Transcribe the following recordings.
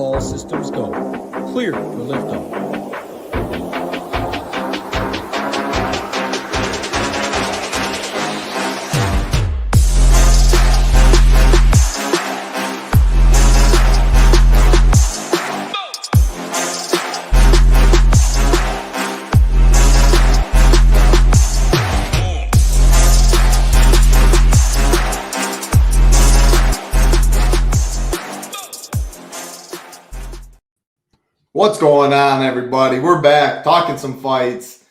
All systems go. Clear for liftoff. What's going on, everybody? We're back talking some fights.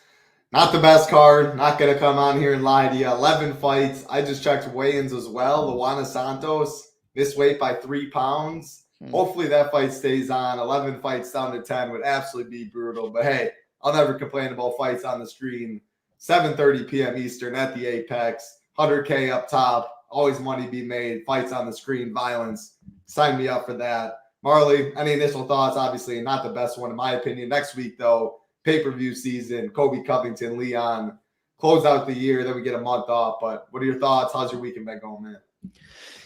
Not the best card. Not going to come on here and lie to you. 11 fights. I just checked weigh-ins as well. Luana Santos missed weight by 3 pounds. Hopefully that fight stays on. 11 fights down to 10 would absolutely be brutal. But hey, I'll never complain about fights on the screen. 7:30 p.m. Eastern at the Apex. 100K up top. Always money be made. Fights on the screen. Violence. Sign me up for that. Marley, any initial thoughts? Obviously, not the best one in my opinion. Next week, though, pay-per-view season, Kobe Covington, Leon, close out the year, then we get a month off. But what are your thoughts? How's your weekend been going, man?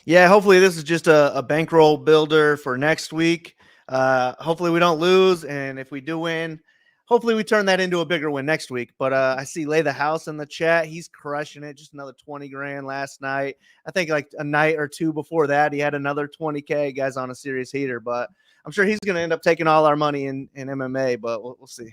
Yeah, hopefully this is just a bankroll builder for next week. Hopefully we don't lose, and if we do win, hopefully we turn that into a bigger win next week. But I see Lay the House in the chat. He's crushing it. Just another 20 grand last night. I think like a night or two before that, he had another 20K. Guys on a serious heater. But I'm sure he's going to end up taking all our money in MMA, but we'll see.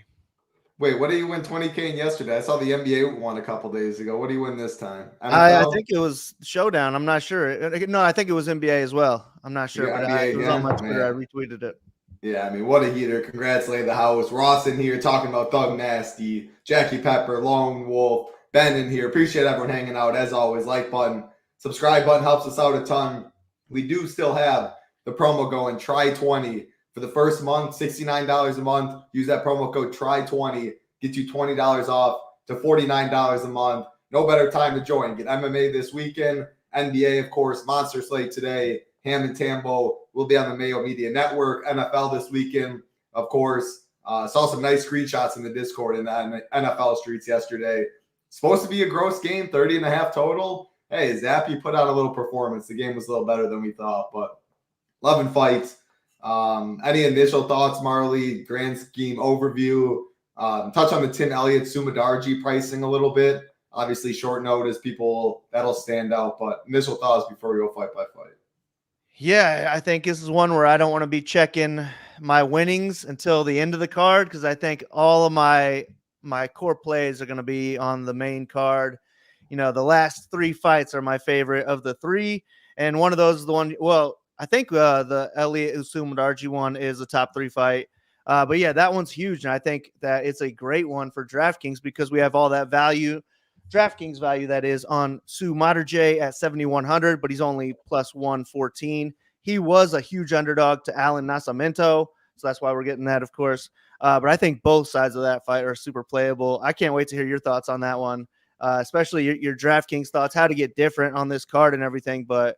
Wait, what did you win 20K in yesterday? I saw the NBA won a couple days ago. What do you win this time? I think it was Showdown. I'm not sure. No, I think it was NBA as well. I'm not sure. But NBA, it was on my Twitter. I retweeted it. Yeah, I mean, what a heater. Congrats, Lay the House. Ross in here talking about Thug Nasty, Jackie Pepper, Lone Wolf, Ben in here. Appreciate everyone hanging out. As always, like button, subscribe button helps us out a ton. We do still have the promo going, Try20. For the first month, $69 a month. Use that promo code Try20. Get you $20 off to $49 a month. No better time to join. Get MMA this weekend. NBA, of course, Monster Slate today. Ham and Tambo will be on the Mayo Media Network. NFL this weekend, of course. Saw some nice screenshots in the Discord in the NFL streets yesterday. Supposed to be a gross game, 30.5 total. Hey, Zappy put out a little performance. The game was a little better than we thought, but 11 fights. Any initial thoughts, Marley? Grand scheme overview. Touch on the Tim Elliott Sumadarji pricing a little bit. Obviously, short notice, people that'll stand out. But initial thoughts before we go fight by fight. Yeah, I think this is one where I don't want to be checking my winnings until the end of the card because I think all of my core plays are going to be on the main card. You know, the last 3 fights are my favorite of the 3, and one of those is the one. Well, I think the Elliott Sumadarji one is a top 3 fight. But yeah, that one's huge, and I think that it's a great one for DraftKings because we have all that value. DraftKings value that is on Sumadarji at 7,100, but he's only plus 114. He was a huge underdog to Alan Nascimento, so that's why we're getting that, of course. But I think both sides of that fight are super playable. I can't wait to hear your thoughts on that one, especially your DraftKings thoughts, how to get different on this card and everything. But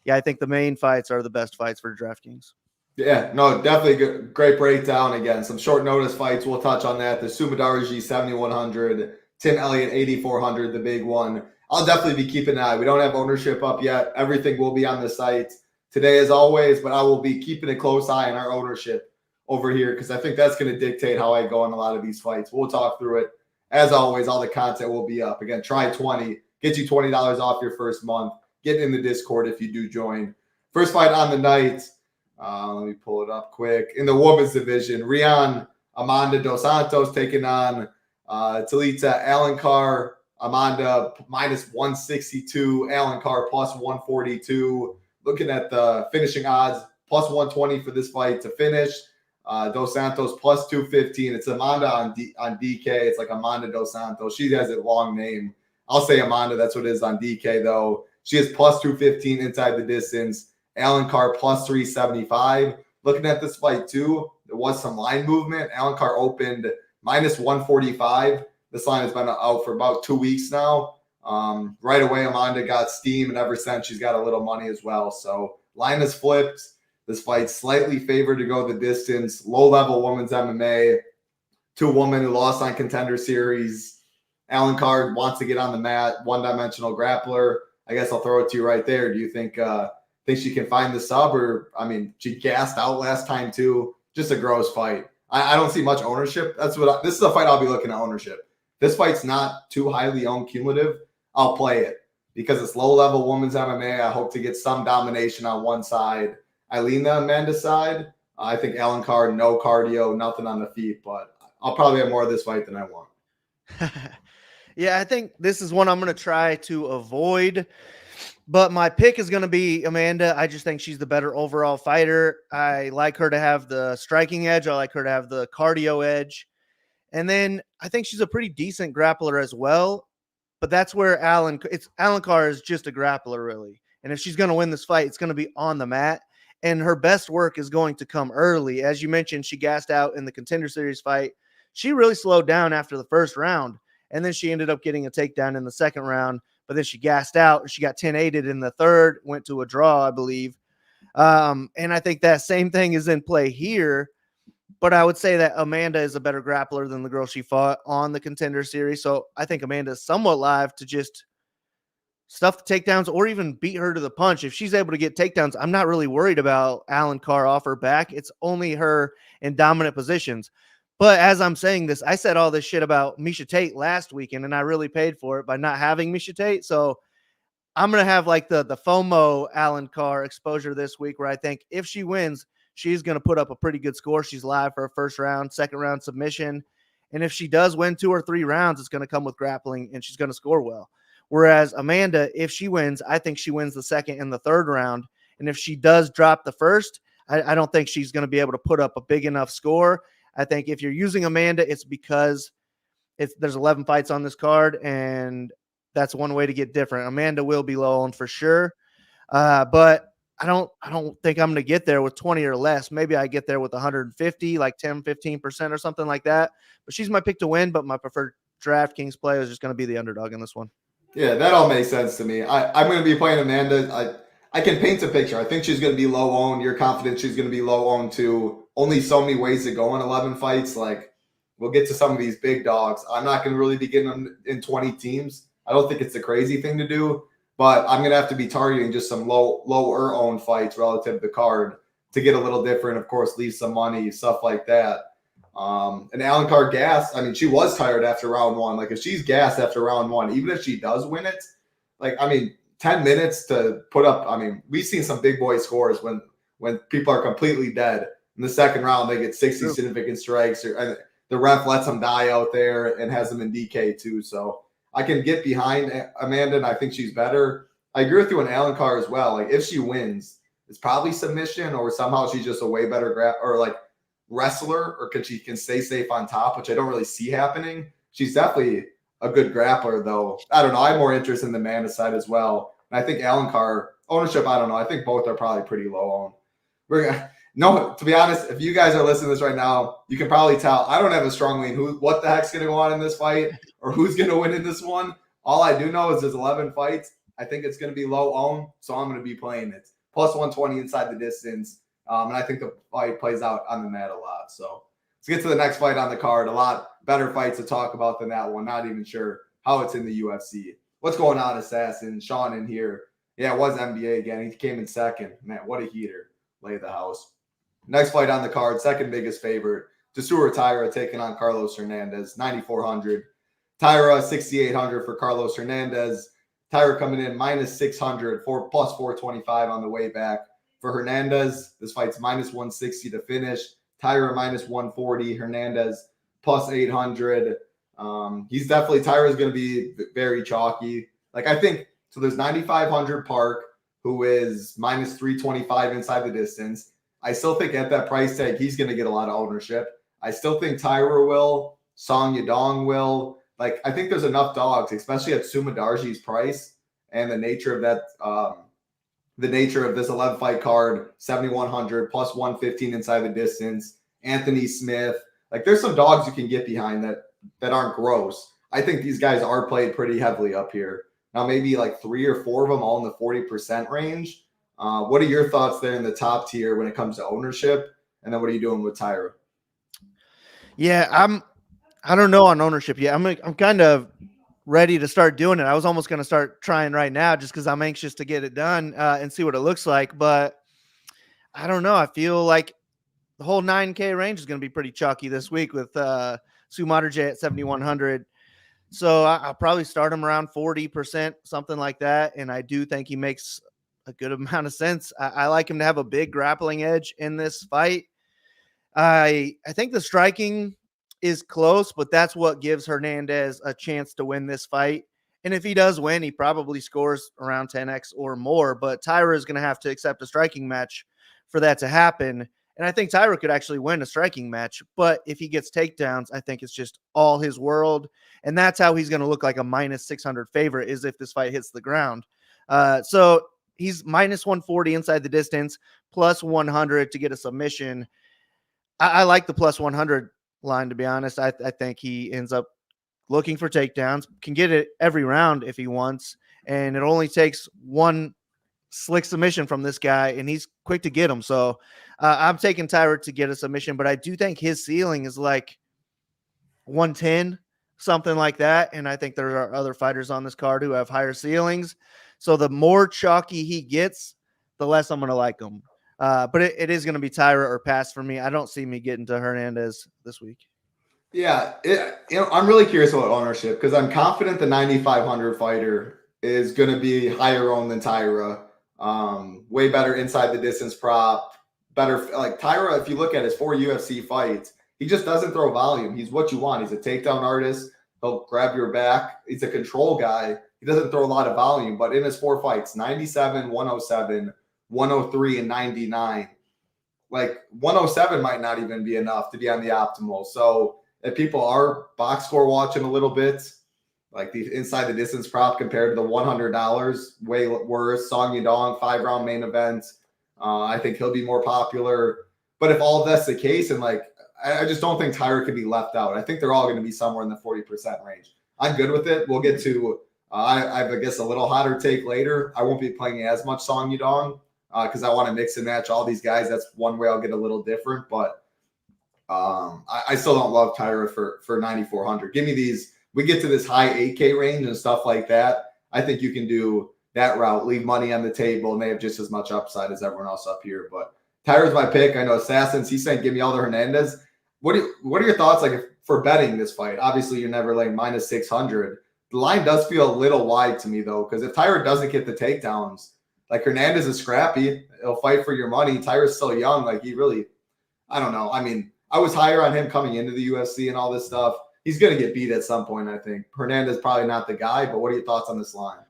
yeah, I think the main fights are the best fights for DraftKings. Yeah, no, definitely good, great breakdown. Again, some short notice fights. We'll touch on that. The Sumadarji 7,100. Tim Elliott, 8,400, the big one. I'll definitely be keeping an eye. We don't have ownership up yet. Everything will be on the site today as always, but I will be keeping a close eye on our ownership over here because I think that's going to dictate how I go in a lot of these fights. We'll talk through it. As always, all the content will be up. Again, Try20. Get you $20 off your first month. Get in the Discord if you do join. First fight on the night. Let me pull it up quick. In the women's division, Rian Amanda Dos Santos taking on Talita Alencar, Amanda minus 162, Alencar plus 142. Looking at the finishing odds, plus 120 for this fight to finish. Dos Santos plus 215. It's Amanda on DK. It's like Amanda Dos Santos. She has a long name. I'll say Amanda. That's what it is on DK, though. She is plus 215 inside the distance. Alencar plus 375. Looking at this fight, too, there was some line movement. Alencar opened minus 145. This line has been out for about 2 weeks now. Right away, Amanda got steam, and ever since, she's got a little money as well. So line has flipped. This fight's slightly favored to go the distance. Low-level women's MMA. 2 women who lost on Contender Series. Alencar wants to get on the mat. One-dimensional grappler. I guess I'll throw it to you right there. Do you think think she can find the sub, or I mean, she gassed out last time too. Just a gross fight. I don't see much ownership. This is a fight I'll be looking at ownership. This fight's not too highly owned cumulative. I'll play it because it's low level women's MMA. I hope to get some domination on one side. I lean the Amanda side. I think Alan Carr, no cardio, nothing on the feet, but I'll probably have more of this fight than I want. Yeah, I think this is one I'm going to try to avoid, but my pick is going to be Amanda. I just think she's the better overall fighter. I like her to have the striking edge. I like her to have the cardio edge. And then I think she's a pretty decent grappler as well, but that's where Alan Carr is just a grappler, really. And if she's going to win this fight, it's going to be on the mat. And her best work is going to come early. As you mentioned, she gassed out in the Contender Series fight. She really slowed down after the first round, and then she ended up getting a takedown in the second round, but then she gassed out. She got 10-8'd in the third, went to a draw, I believe. And I think that same thing is in play here, but I would say that Amanda is a better grappler than the girl she fought on the Contender Series. So I think Amanda is somewhat live to just stuff the takedowns or even beat her to the punch. If she's able to get takedowns, I'm not really worried about Alan Carr off her back. It's only her in dominant positions. But as I'm saying this, I said all this shit about Miesha Tate last weekend, and I really paid for it by not having Miesha Tate. So I'm going to have like the FOMO Alan Carr exposure this week, where I think if she wins, she's going to put up a pretty good score. She's live for a first round, second round submission. And if she does win 2 or 3 rounds, it's going to come with grappling, and she's going to score well. Whereas Amanda, if she wins, I think she wins the second and the third round. And if she does drop the first, I don't think she's going to be able to put up a big enough score. I think if you're using Amanda, it's because there's 11 fights on this card, and that's one way to get different. Amanda will be low owned for sure, but I don't think I'm going to get there with 20 or less. Maybe I get there with 150, like 10, 15% or something like that. But she's my pick to win, but my preferred DraftKings play is just going to be the underdog in this one. Yeah, that all makes sense to me. I'm going to be playing Amanda. I can paint a picture. I think she's going to be low owned. You're confident she's going to be low owned too. Only so many ways to go in 11 fights. Like, we'll get to some of these big dogs. I'm not going to really be getting them in 20 teams. I don't think it's a crazy thing to do, but I'm going to have to be targeting just some lower owned fights relative to the card to get a little different. Of course, leave some money, stuff like that. And Alan Carr gassed. I mean, she was tired after round 1. Like, if she's gassed after round 1, even if she does win it, like, I mean, 10 minutes to put up. I mean, we've seen some big boy scores when people are completely dead. In the second round, they get 60 significant strikes, and the ref lets them die out there and has them in DK too. So I can get behind Amanda, and I think she's better. I agree with you on Alan Carr as well. Like, if she wins, it's probably submission, or somehow she's just a way better wrestler, or she can stay safe on top, which I don't really see happening. She's definitely a good grappler, though. I don't know. I have more interest in the Amanda side as well. And I think Alan Carr ownership, I don't know. I think both are probably pretty low owned. No, to be honest, if you guys are listening to this right now, you can probably tell I don't have a strong lean. What the heck's going to go on in this fight, or who's going to win in this one? All I do know is there's 11 fights. I think it's going to be low owned, so I'm going to be playing it. Plus 120 inside the distance. And I think the fight plays out on the mat a lot. So let's get to the next fight on the card. A lot better fights to talk about than that one. Not even sure how it's in the UFC. What's going on, Assassin? Sean in here. Yeah, it was NBA again. He came in second. Man, what a heater. Lay the house. Next fight on the card, second biggest favorite. Desura Tyra taking on Carlos Hernandez, 9,400. Tyra, 6,800 for Carlos Hernandez. Tyra coming in minus 600, plus 425 on the way back. For Hernandez, this fight's minus 160 to finish. Tyra minus 140. Hernandez plus 800. Tyra's going to be very chalky. Like, I think, so there's 9,500 Park, who is minus 325 inside the distance. I still think at that price tag, he's going to get a lot of ownership. I still think Tyra will. Song Yadong will. Like, I think there's enough dogs, especially at Sumadarji's price and the nature of that, the nature of this 11 fight card, 7,100 plus 115 inside the distance. Anthony Smith. Like, there's some dogs you can get behind that aren't gross. I think these guys are played pretty heavily up here. Now, maybe like 3 or 4 of them all in the 40% range. What are your thoughts there in the top tier when it comes to ownership? And then what are you doing with Tyra? Yeah, I don't know on ownership yet. I'm kind of ready to start doing it. I was almost going to start trying right now just because I'm anxious to get it done and see what it looks like. But I don't know. I feel like the whole 9K range is going to be pretty chalky this week with Sumater J at 7,100. So I'll probably start him around 40%, something like that. And I do think he makes a good amount of sense. I like him to have a big grappling edge in this fight. I think the striking is close, but that's what gives Hernandez a chance to win this fight. And if he does win, he probably scores around 10x or more. But Tyra is going to have to accept a striking match for that to happen. And I think Tyra could actually win a striking match. But if he gets takedowns, I think it's just all his world. And that's how he's going to look like a minus 600 favorite, is if this fight hits the ground. So he's minus 140 inside the distance, plus 100 to get a submission. I like the plus 100 line, to be honest. I think he ends up looking for takedowns, can get it every round if he wants. And it only takes one slick submission from this guy, and he's quick to get him. So I'm taking Tyra to get a submission, but I do think his ceiling is like 110, something like that. And I think there are other fighters on this card who have higher ceilings. So the more chalky he gets, the less I'm going to like him. But it is going to be Tyra or pass for me. I don't see me getting to Hernandez this week. Yeah, I'm really curious about ownership because I'm confident the 9,500 fighter is going to be higher owned than Tyra. Way better inside the distance prop. Better, like Tyra, if you look at his 4 UFC fights, he just doesn't throw volume. He's what you want. He's a takedown artist. He'll grab your back. He's a control guy. He doesn't throw a lot of volume, but in his 4 fights, 97, 107, 103, and 99. Like 107 might not even be enough to be on the optimal. So if people are box score watching a little bit, like the inside the distance prop compared to the $100, way worse. Song Yadong, 5-round main event. I think he'll be more popular. But if all of that's the case, and like, I just don't think Tyra could be left out. I think they're all going to be somewhere in the 40% range. I'm good with it. We'll get to, I guess, a little hotter take later. I won't be playing as much Song Yadong because I want to mix and match all these guys. That's one way I'll get a little different. But I still don't love Tyra for 9,400. Give me these. We get to this high 8K range and stuff like that. I think you can do that route, leave money on the table, and they have just as much upside as everyone else up here. But Tyra's my pick. I know Assassins, he's saying give me all the Hernandez. What are your thoughts for betting this fight? Obviously, you're never laying minus 600. The line does feel a little wide to me, though, because if Tyra doesn't get the takedowns, like Hernandez is scrappy. He'll fight for your money. Tyra's still young. Like he really, I don't know. I mean, I was higher on him coming into the UFC and all this stuff. He's going to get beat at some point, I think. Hernandez probably not the guy, but what are your thoughts on this line?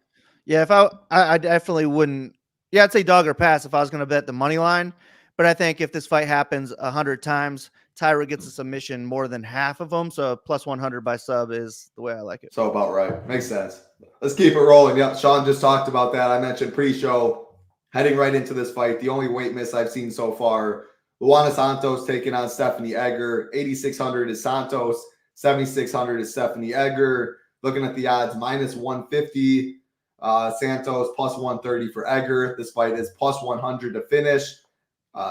Yeah, if I definitely wouldn't. Yeah, I'd say dog or pass if I was going to bet the money line. But I think if this fight happens 100 times, Tyra gets a submission more than half of them. So plus 100 by sub is the way I like it. So about right. Makes sense. Let's keep it rolling. Yep, Sean just talked about that. I mentioned pre-show, heading right into this fight. The only weight miss I've seen so far. Luana Santos taking on Stephanie Egger. 8,600 is Santos. 7,600 is Stephanie Egger. Looking at the odds, minus 150. Santos plus 130 for Egger. This fight is plus 100 to finish.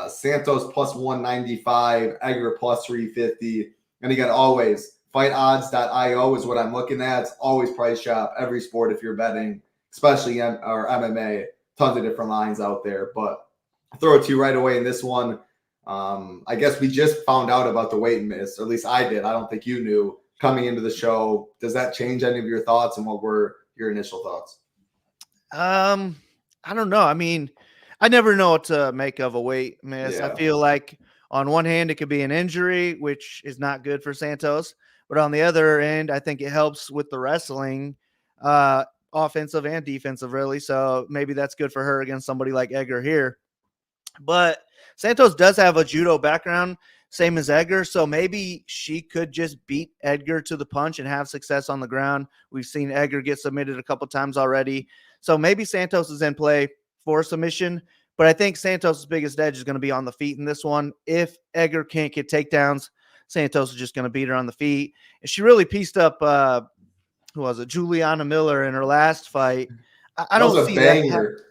Santos plus 195. Egger plus 350. And again, always fightodds.io is what I'm looking at. Always price shop every sport if you're betting, especially MMA. Tons of different lines out there. But I'll throw it to you right away in this one. I guess we just found out about the weight miss, or at least I did. I don't think you knew coming into the show. Does that change any of your thoughts, and what were your initial thoughts? I don't know. I mean, I never know what to make of a weight miss. Yeah. I feel like on one hand, it could be an injury, which is not good for Santos. But on the other end, I think it helps with the wrestling, offensive and defensive, really. So maybe that's good for her against somebody like Egger here. But Santos does have a judo background, same as Egger. So maybe she could just beat Edgar to the punch and have success on the ground. We've seen Egger get submitted a couple times already. So maybe Santos is in play for submission. But I think Santos' biggest edge is going to be on the feet in this one. If Egger can't get takedowns, Santos is just going to beat her on the feet. And she really pieced up, who was it? Juliana Miller in her last fight. I don't see banger. That.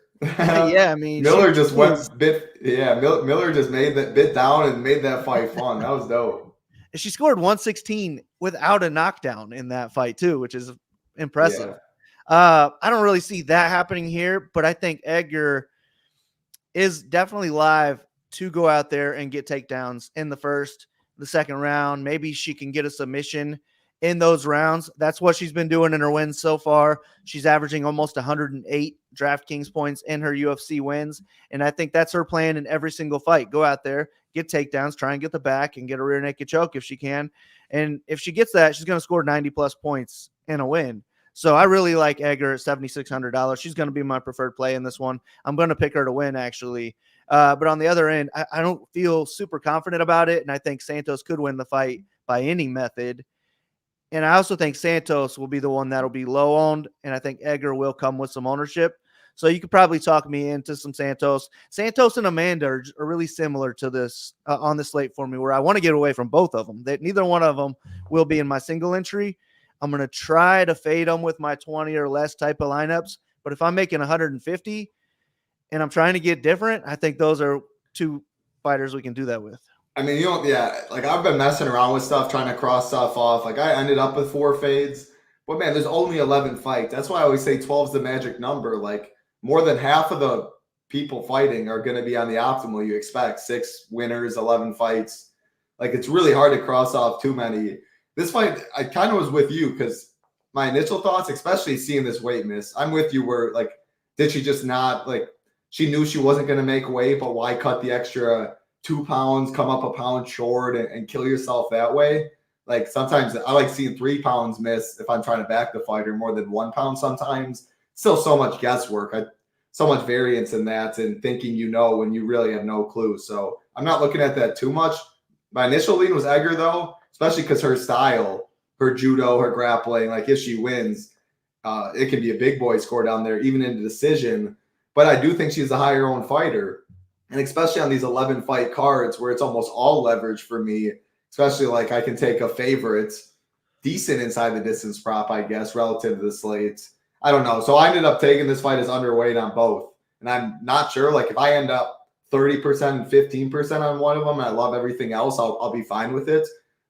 Yeah, I mean, Miller just went bit. Yeah, Miller just made that bit down and made that fight fun. That was dope. She scored 116 without a knockdown in that fight too, which is impressive. Yeah. I don't really see that happening here, but I think Edgar is definitely live to go out there and get takedowns in the first, the second round. Maybe she can get a submission in those rounds. That's what she's been doing in her wins so far. She's averaging almost 108 DraftKings points in her UFC wins. And I think that's her plan in every single fight. Go out there, get takedowns, try and get the back and get a rear naked choke if she can. And if she gets that, she's going to score 90 plus points in a win. So I really like Edgar at $7,600. She's going to be my preferred play in this one. I'm going to pick her to win, actually. But on the other end, I don't feel super confident about it. And I think Santos could win the fight by any method. And I also think Santos will be the one that'll be low owned. And I think Edgar will come with some ownership. So you could probably talk me into some Santos. Santos and Amanda are really similar to this on the slate for me, where I want to get away from both of them. Neither one of them will be in my single entry. I'm going to try to fade them with my 20 or less type of lineups. But if I'm making 150 and I'm trying to get different, I think those are two fighters we can do that with. I mean, like I've been messing around with stuff, trying to cross stuff off. Like I ended up with 4 fades. But man, there's only 11 fights. That's why I always say 12 is the magic number. Like more than half of the people fighting are going to be on the optimal you expect. 6 winners, 11 fights. Like it's really hard to cross off too many. This fight, I kind of was with you because my initial thoughts, especially seeing this weight miss, I'm with you where, like, did she just not, like, she knew she wasn't going to make weight, but why cut the extra 2 pounds, come up a pound short and kill yourself that way? Like, sometimes I like seeing 3 pounds miss if I'm trying to back the fighter more than 1 pound sometimes. Still so much guesswork. So much variance in that and thinking when you really have no clue. So I'm not looking at that too much. My initial lean was Edgar, though. Especially because her style, her judo, her grappling, like if she wins, it can be a big boy score down there, even in the decision. But I do think she's a higher owned fighter. And especially on these 11 fight cards where it's almost all leverage for me, especially like I can take a favorite, decent inside the distance prop, I guess, relative to the slates. I don't know. So I ended up taking this fight as underweight on both. And I'm not sure, like if I end up 30% and 15% on one of them, and I love everything else, I'll be fine with it.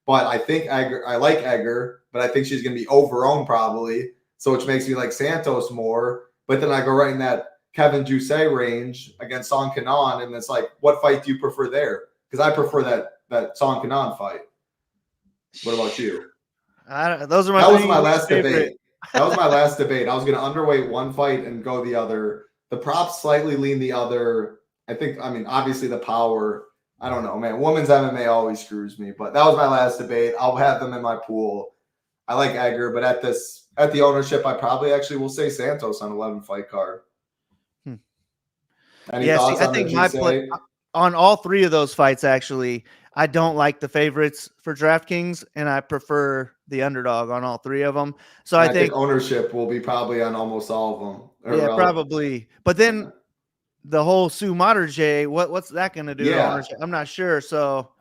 But I think I like Edgar, but I think she's going to be over-owned probably, so which makes me like Santos more. But then I go right in that Kevin Jousset range against Song Kanan, and it's like, what fight do you prefer there? Because I prefer that Song Kanan fight. What about you? That was my last debate. That was my last debate. I was going to underweight one fight and go the other. The props slightly lean the other. I mean, obviously the power. I don't know, man. Women's MMA always screws me, but that was my last debate. I'll have them in my pool. I like Edgar, but at the ownership, I probably actually will say Santos on 11 fight card. Any thoughts on I think my play on all 3 of those fights, actually, I don't like the favorites for DraftKings, and I prefer the underdog on all 3 of them. So I think ownership will be probably on almost all of them. Yeah, probably. But then the whole Sue Mater, what's that going to do to ownership? I'm not sure. So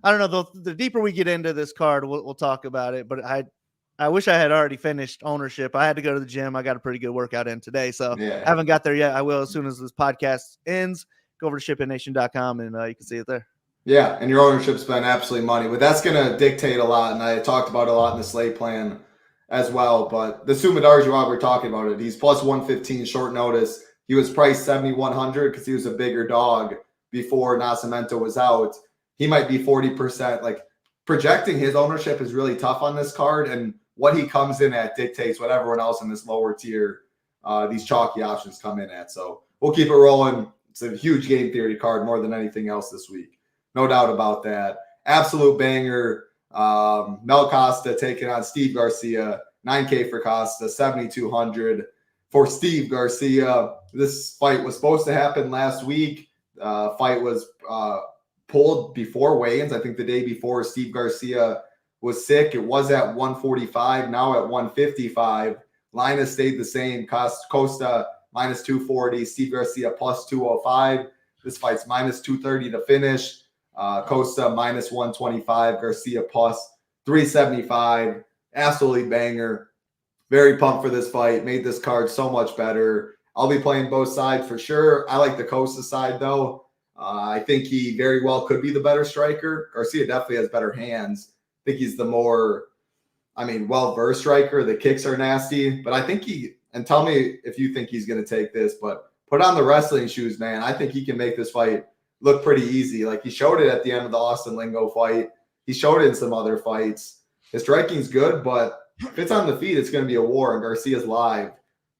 I don't know. The deeper we get into this card, we'll talk about it. But I wish I had already finished ownership. I had to go to the gym. I got a pretty good workout in today, so I haven't got there yet. I will as soon as this podcast ends. Go over to SHIPITNation.com and you can see it there. Yeah, and your ownership's been absolutely money, but that's going to dictate a lot, and I talked about it a lot in the slate plan as well. But the Sumadarji, while we're talking about it, he's plus 115 short notice. He was priced 7,100 because he was a bigger dog before Nascimento was out. He might be 40%. Like, projecting his ownership is really tough on this card, and what he comes in at dictates what everyone else in this lower tier, these chalky options come in at. So we'll keep it rolling. It's a huge game theory card more than anything else this week. No doubt about that. Absolute banger. Mel Costa taking on Steve Garcia. 9K for Costa, 7,200 for Steve Garcia. This fight was supposed to happen last week. Fight was pulled before weigh-ins. I think the day before Steve Garcia was sick. It was at 145, now at 155. Line has stayed the same. Costa minus 240, Steve Garcia plus 205. This fight's minus 230 to finish. Costa minus 125, Garcia plus 375. Absolutely banger. Very pumped for this fight. Made this card so much better. I'll be playing both sides for sure. I like the Costa side, though. I think he very well could be the better striker. Garcia definitely has better hands. I think he's the more, well-versed striker. The kicks are nasty, but I think and tell me if you think he's going to take this, but put on the wrestling shoes, man. I think he can make this fight look pretty easy. Like he showed it at the end of the Austin Lingo fight. He showed it in some other fights. His striking's good, but if it's on the feet, it's going to be a war, and Garcia's live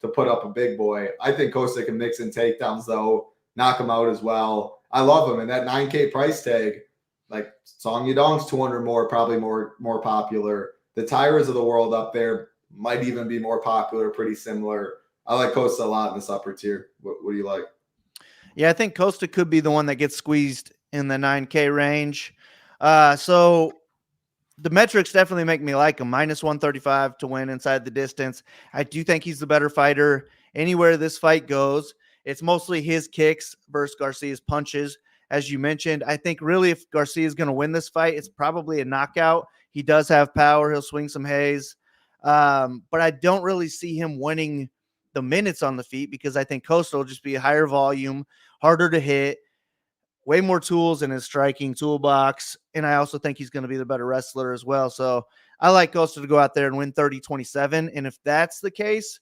to put up a big boy. I think Costa can mix in takedowns, though, knock him out as well. I love him. And that 9K price tag, like Song Yadong's 200 more, probably more popular. The Tyras of the world up there might even be more popular, pretty similar. I like Costa a lot in this upper tier. What do you like? Yeah, I think Costa could be the one that gets squeezed in the 9K range. So the metrics definitely make me like him. Minus 135 to win inside the distance. I do think he's the better fighter anywhere this fight goes. It's mostly his kicks versus Garcia's punches. As you mentioned, I think really if Garcia is going to win this fight, it's probably a knockout. He does have power. He'll swing some haze. But I don't really see him winning the minutes on the feet because I think Costa will just be a higher volume, harder to hit, way more tools in his striking toolbox. And I also think he's going to be the better wrestler as well. So I like Costa to go out there and win 30-27. And if that's the case,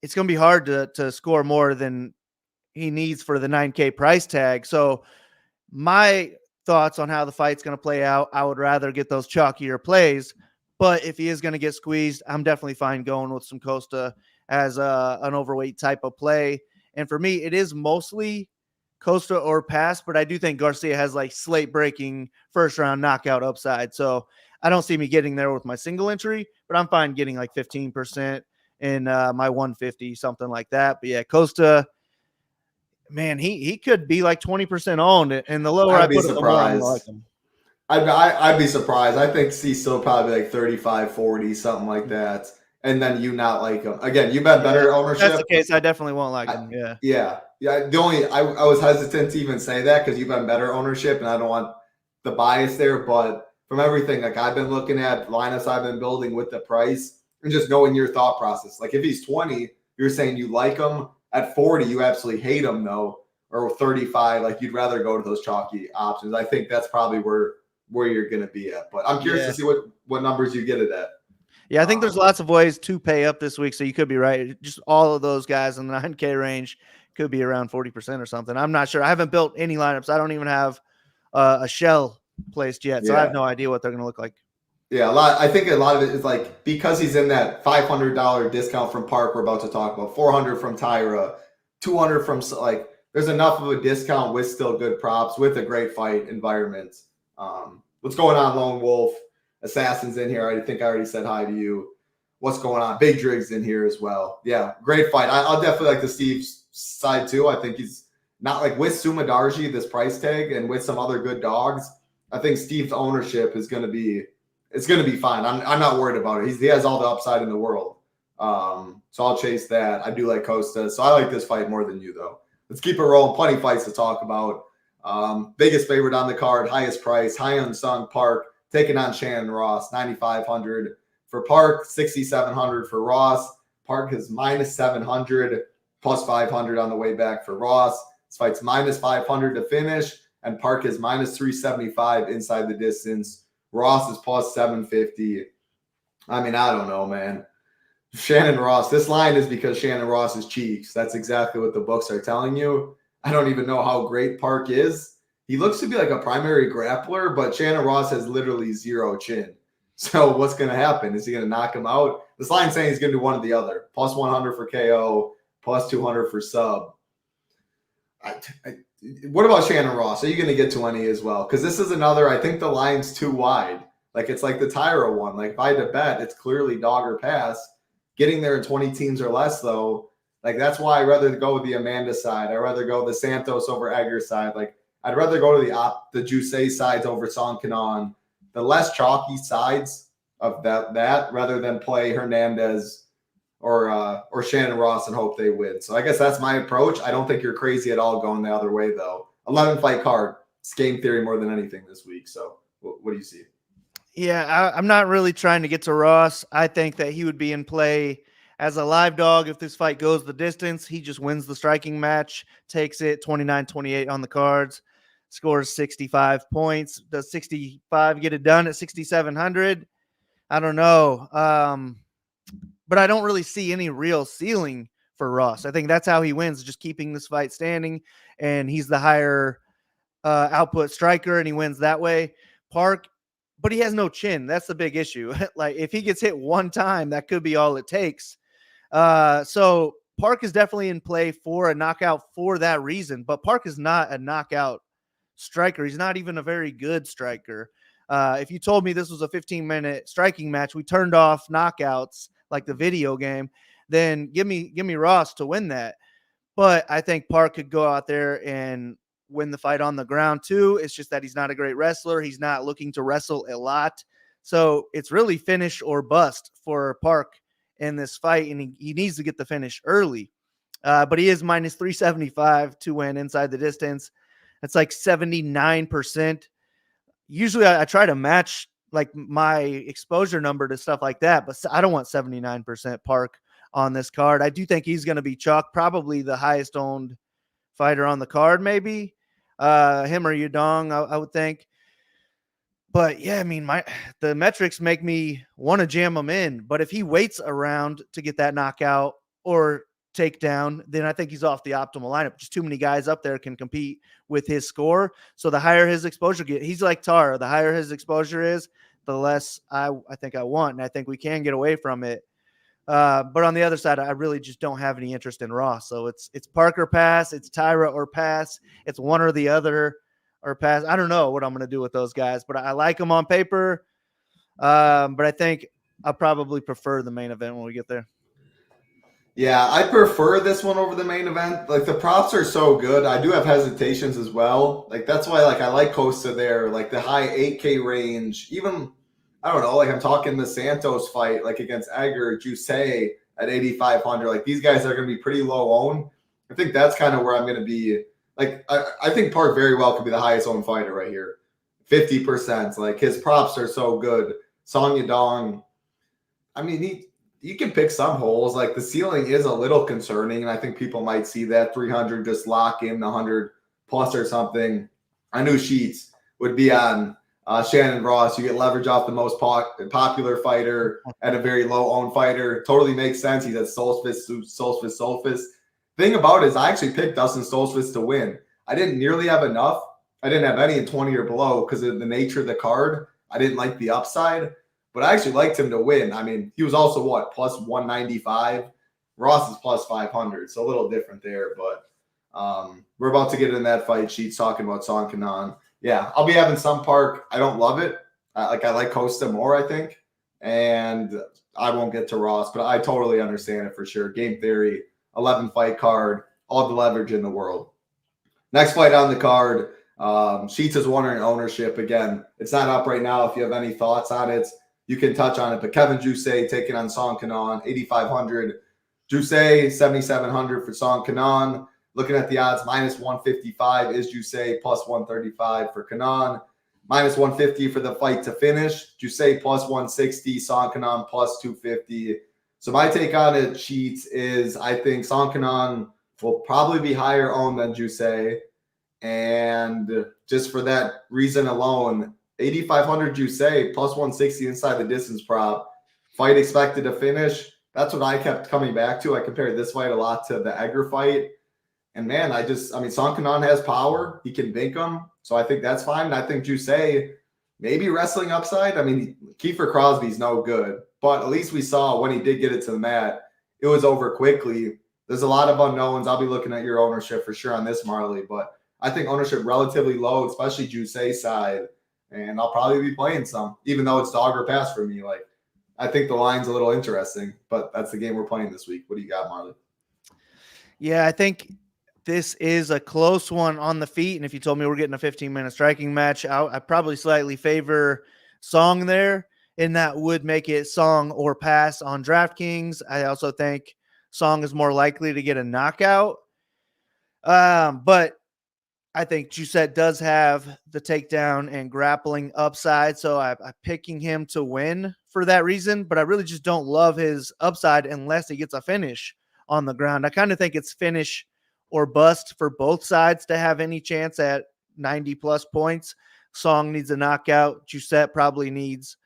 it's going to be hard to score more than he needs for the 9K price tag. So my thoughts on how the fight's going to play out, I would rather get those chalkier plays. But if he is going to get squeezed, I'm definitely fine going with some Costa as an overweight type of play. And for me, it is mostly Costa or pass, but I do think Garcia has like slate breaking first round knockout upside. So I don't see me getting there with my single entry, but I'm fine getting like 15% in my 150, something like that. But yeah, Costa, man, he could be like 20% owned, and the lower I put it, the more I like him. I'd be surprised. I think he's still probably like 35, 40, something like that. And then you not like him. Again, you bet better ownership. If that's the case, I definitely won't like him. Yeah. The only I was hesitant to even say that because you've been better ownership, and I don't want the bias there. But from everything like I've been looking at, lineups I've been building with the price, and just knowing your thought process. Like if he's 20, you're saying you like him. At 40, you absolutely hate him though, or 35, like you'd rather go to those chalky options. I think that's probably where you're going to be at. But I'm curious to see what numbers you get it at. Yeah, I think there's lots of ways to pay up this week, so you could be right. Just all of those guys in the 9K range could be around 40% or something. I'm not sure. I haven't built any lineups. I don't even have a shell placed yet, so I have no idea what they're going to look like. Yeah, I think a lot of it is like because he's in that $500 discount from Park we're about to talk about, $400 from Tyra, $200 from like there's enough of a discount with still good props with a great fight environment. What's going on, Lone Wolf? Assassin's in here. I think I already said hi to you. What's going on? Big Drig's in here as well. Yeah, great fight. I'll definitely like the Steve's side too. I think he's not like with Sumadarji, this price tag, and with some other good dogs. I think Steve's ownership is going to be. It's going to be fine. I'm not worried about it. He has all the upside in the world. So I'll chase that. I do like Costa. So I like this fight more than you, though. Let's keep it rolling. Plenty of fights to talk about. Biggest favorite on the card, highest price, high unsung Park, taking on Shannon Ross, 9,500 for Park, 6,700 for Ross. Park is minus 700, plus 500 on the way back for Ross. This fight's minus 500 to finish, and Park is minus 375 inside the distance. Ross is plus 750. I mean, I don't know, man. Shannon Ross, this line is because Shannon Ross is cheeks. That's exactly what the books are telling you. I don't even know how great Park is. He looks to be like a primary grappler, but Shannon Ross has literally zero chin. So what's going to happen? Is he going to knock him out? This line's saying he's going to do one or the other. Plus 100 for KO, plus 200 for sub. What about Shannon Ross? Are you going to get to any as well? Because this is another, I think the line's too wide. Like it's like the Tyra one. Like if I had to bet, it's clearly dog or pass. Getting there in 20 teams or less, though, like that's why I'd rather go with the Amanda side. I'd rather go the Santos over Egger side. Like I'd rather go to the Jusei sides over Song Kanon. The less chalky sides of that rather than play Hernandez or Shannon Ross and hope they win. So I guess that's my approach. I don't think you're crazy at all going the other way, though. 11 fight card. It's game theory more than anything this week. So what do you see? Yeah, I'm not really trying to get to Ross. I think that he would be in play as a live dog if this fight goes the distance. He just wins the striking match, takes it 29-28 on the cards, scores 65 points. Does 65 get it done at 6,700? I don't know. But I don't really see any real ceiling for Ross. I think that's how he wins, just keeping this fight standing, and he's the higher output striker, and he wins that way. Park, but he has no chin. That's the big issue. Like if he gets hit one time, that could be all it takes. So Park is definitely in play for a knockout for that reason, but Park is not a knockout striker. He's not even a very good striker. If you told me this was a 15-minute striking match, we turned off knockouts like the video game, then give me Ross to win that. But I think Park could go out there and win the fight on the ground too. It's just that he's not a great wrestler. He's not looking to wrestle a lot. So it's really finish or bust for Park in this fight, and he needs to get the finish early. But he is minus 375 to win inside the distance. That's like 79%. Usually I try to match like my exposure number to stuff like that, but I don't want 79% Park on this card. I do think he's going to be chalk, probably the highest owned fighter on the card, maybe him or Yudong, I would think. But yeah, I mean, the metrics make me want to jam him in. But if he waits around to get that knockout or takedown, then I think he's off the optimal lineup. Just too many guys up there can compete with his score. So the higher his exposure he's like Tara. The higher his exposure is, the less I think I want. And I think we can get away from it. But on the other side, I really just don't have any interest in Ross. So it's Parker pass, it's Tyra or pass, it's one or the other or pass. I don't know what I'm going to do with those guys, but I like them on paper. But I think I'll probably prefer the main event when we get there. Yeah, I prefer this one over the main event. Like the props are so good. I do have hesitations as well. Like that's why I like Costa there, like the high 8K range. Even I don't know, like I'm talking the Santos fight, like against Edgar, Jusei at 8,500. Like these guys are going to be pretty low owned. I think that's kind of where I'm going to be. Like I think Park very well could be the highest owned fighter right here, 50%. Like his props are so good. Song Yadong, I mean you can pick some holes. Like the ceiling is a little concerning, and I think people might see that 300 just lock in the 100 plus or something. I knew Sheets would be on Shannon Ross. You get leverage off the most popular fighter at a very low-owned fighter. Totally makes sense. He's at Solstice. Thing about it is I actually picked Dustin Solstice to win. I didn't nearly have enough. I didn't have any in 20 or below because of the nature of the card. I didn't like the upside. But I actually liked him to win. I mean, he was also plus 195. Ross is plus 500, so a little different there. But we're about to get in that fight. Sheets talking about Song Kanan. Yeah, I'll be having some Park. I don't love it. I like Costa more, I think. And I won't get to Ross, but I totally understand it for sure. Game theory, 11 fight card, all the leverage in the world. Next fight on the card, Sheets is wondering ownership. Again, it's not up right now. If you have any thoughts on it, you can touch on it. But Kevin Jusei taking on Song Kanan, 8,500. Jusei, 7,700 for Song Kanan. Looking at the odds, minus 155 is Jusei, plus 135 for Kanan. Minus 150 for the fight to finish. Jusei plus 160, Song Kanan plus 250. So my take on it, Sheets, is I think Song Kanan will probably be higher owned than Jusei. And just for that reason alone, 8,500 Jusei plus 160 inside the distance prop. Fight expected to finish. That's what I kept coming back to. I compared this fight a lot to the Edgar fight. And man, Song Kanan has power. He can bink him. So I think that's fine. And I think Jusei, maybe wrestling upside. I mean, Kiefer Crosby's no good. But at least we saw when he did get it to the mat, it was over quickly. There's a lot of unknowns. I'll be looking at your ownership for sure on this, Marley. But I think ownership relatively low, especially Jusei's side. And I'll probably be playing some, even though it's dog or pass for me. Like, I think the line's a little interesting, but that's the game we're playing this week. What do you got, Marley? Yeah, I think this is a close one on the feet. And if you told me we're getting a 15-minute striking match, I probably slightly favor Song there, and that would make it Song or pass on DraftKings. I also think Song is more likely to get a knockout. But I think Jusei does have the takedown and grappling upside, so I'm picking him to win for that reason, but I really just don't love his upside unless he gets a finish on the ground. I kind of think it's finish or bust for both sides to have any chance at 90-plus points. Song needs a knockout. Jusei probably needs